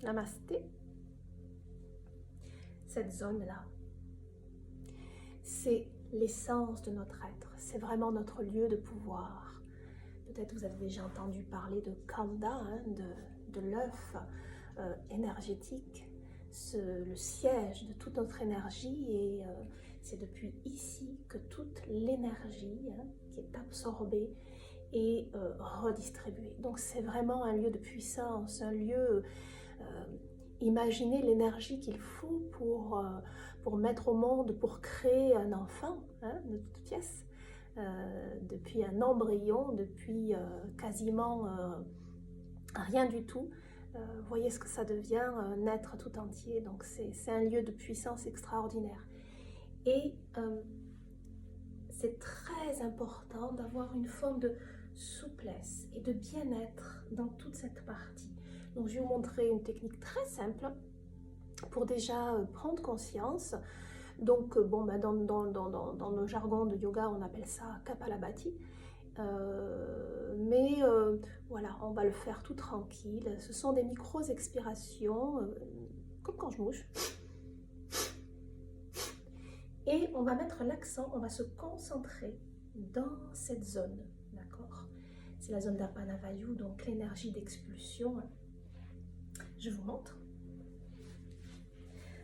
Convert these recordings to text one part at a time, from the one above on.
Namasté. Cette zone-là, c'est l'essence de notre être. C'est vraiment notre lieu de pouvoir. Peut-être vous avez déjà entendu parler de Kanda, hein, de l'œuf énergétique, le siège de toute notre énergie, et c'est depuis ici que toute l'énergie qui est absorbée est redistribuée. Donc c'est vraiment un lieu de puissance, un lieu... imaginez l'énergie qu'il faut pour mettre au monde, pour créer un enfant, hein, de toute pièce, depuis un embryon, depuis quasiment rien du tout. Voyez ce que ça devient, un être tout entier. Donc c'est un lieu de puissance extraordinaire. Et c'est très important d'avoir une forme de souplesse et de bien-être dans toute cette partie. Donc je vais vous montrer une technique très simple pour déjà prendre conscience. Donc bon, ben dans le jargon de yoga, on appelle ça Kapalabhati. Voilà, on va le faire tout tranquille. Ce sont des micro-expirations, comme quand je mouche. Et on va mettre l'accent, on va se concentrer dans cette zone, d'accord? C'est la zone d'Apanavayu, donc l'énergie d'expulsion. Je vous montre.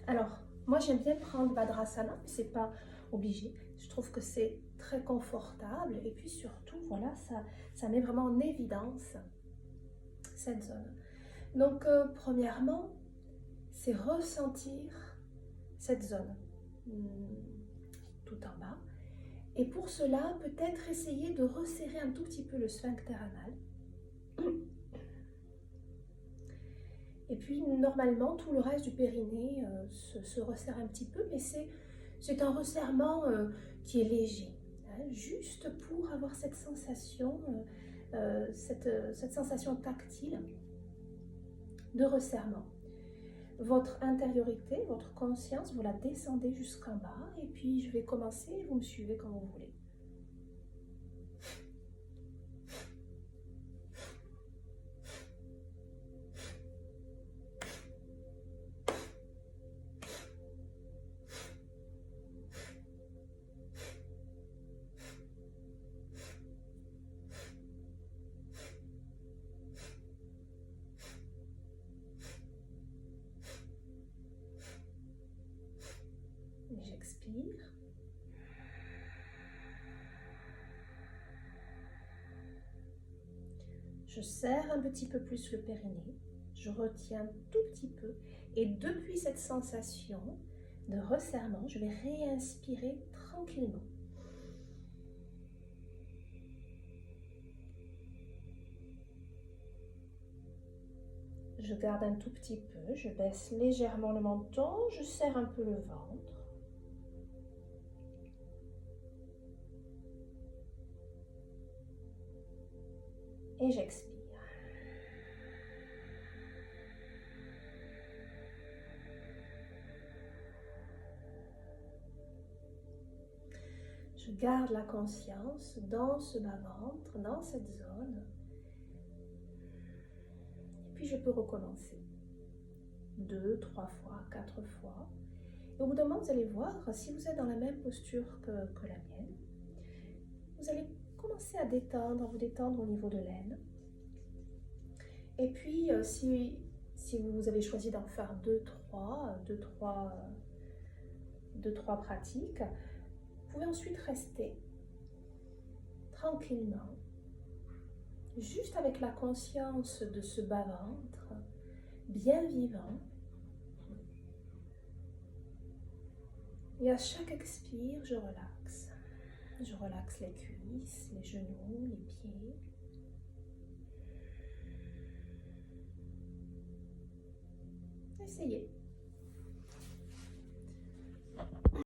Alors, moi j'aime bien prendre Vajrasana, mais c'est pas obligé. Je trouve que c'est très confortable, et puis surtout, voilà, ça met vraiment en évidence cette zone. Donc, premièrement, c'est ressentir cette zone tout en bas. Et pour cela, peut-être essayer de resserrer un tout petit peu le sphincter anal. Et puis, normalement, tout le reste du périnée se resserre un petit peu, mais c'est un resserrement qui est léger, hein, juste pour avoir cette sensation, cette sensation tactile de resserrement. Votre intériorité, votre conscience, vous la descendez jusqu'en bas, et puis je vais commencer et vous me suivez comme vous voulez. J'expire. Je serre un petit peu plus le périnée. Je retiens tout petit peu. Et depuis cette sensation de resserrement, je vais réinspirer tranquillement. Je garde un tout petit peu. Je baisse légèrement le menton. Je serre un peu le ventre. Et j'expire. Je garde la conscience dans ce bas-ventre, dans cette zone. Et puis je peux recommencer. 2, 3 fois, 4 fois. Et au bout d'un moment, vous allez voir, si vous êtes dans la même posture que la mienne, vous allez commencer à détendre, vous détendre au niveau de l'aine. Et puis, si vous avez choisi d'en faire 2, 3 pratiques, vous pouvez ensuite rester tranquillement, juste avec la conscience de ce bas-ventre, bien vivant. Et à chaque expire, je relaxe. Je relaxe les cuisses, les genoux, les pieds. Essayez.